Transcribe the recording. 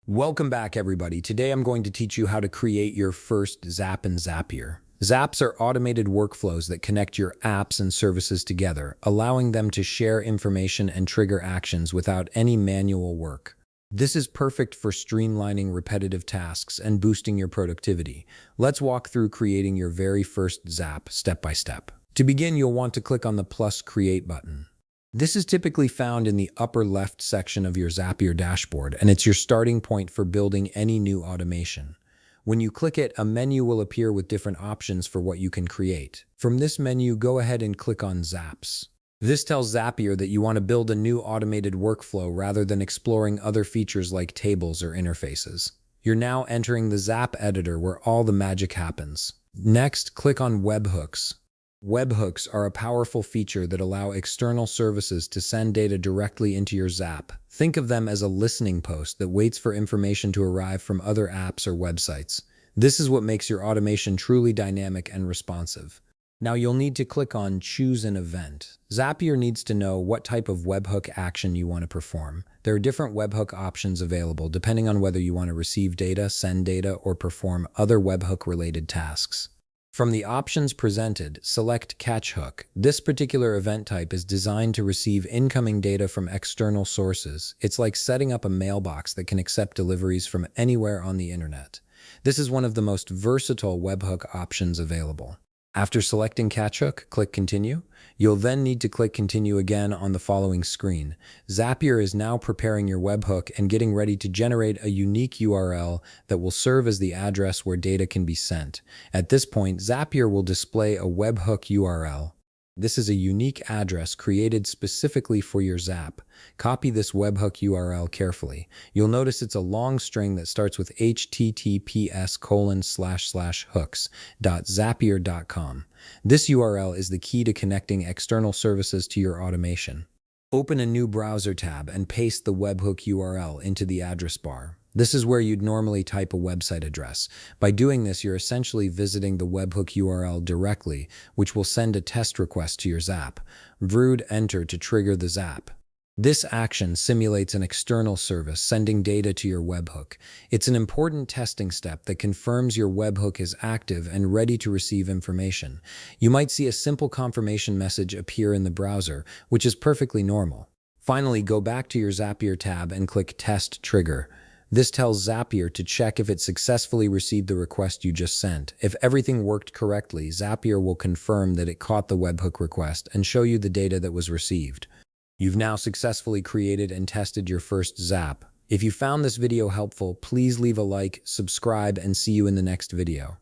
Welcome back, everybody. Today I'm going to teach you how to create your first Zap in Zapier. Zaps are automated workflows that connect your apps and services together, allowing them to share information and trigger actions without any manual work. This is perfect for streamlining repetitive tasks and boosting your productivity. Let's walk through creating your very first Zap step by step. To begin, you'll want to click on the plus Create button. This is typically found in the upper left section of your Zapier dashboard, and it's your starting point for building any new automation. When you click it, a menu will appear with different options for what you can create. From this menu, go ahead and click on Zaps. This tells Zapier that you want to build a new automated workflow rather than exploring other features like tables or interfaces. You're now entering the Zap editor where all the magic happens. Next, click on Webhooks. Webhooks are a powerful feature that allow external services to send data directly into your Zap. Think of them as a listening post that waits for information to arrive from other apps or websites. This is what makes your automation truly dynamic and responsive. Now you'll need to click on Choose an Event. Zapier needs to know what type of webhook action you want to perform. There are different webhook options available depending on whether you want to receive data, send data, or perform other webhook-related tasks. From the options presented, select Catch Hook. This particular event type is designed to receive incoming data from external sources. It's like setting up a mailbox that can accept deliveries from anywhere on the internet. This is one of the most versatile webhook options available. After selecting Catch Hook, click Continue. You'll then need to click Continue again on the following screen. Zapier is now preparing your webhook and getting ready to generate a unique URL that will serve as the address where data can be sent. At this point, Zapier will display a webhook URL. This is a unique address created specifically for your Zap. Copy this webhook URL carefully. You'll notice it's a long string that starts with https://hooks.zapier.com. This URL is the key to connecting external services to your automation. Open a new browser tab and paste the webhook URL into the address bar. This is where you'd normally type a website address. By doing this, you're essentially visiting the webhook URL directly, which will send a test request to your Zap. Enter to trigger the Zap. This action simulates an external service sending data to your webhook. It's an important testing step that confirms your webhook is active and ready to receive information. You might see a simple confirmation message appear in the browser, which is perfectly normal. Finally, go back to your Zapier tab and click Test Trigger. This tells Zapier to check if it successfully received the request you just sent. If everything worked correctly, Zapier will confirm that it caught the webhook request and show you the data that was received. You've now successfully created and tested your first Zap. If you found this video helpful, please leave a like, subscribe, and see you in the next video.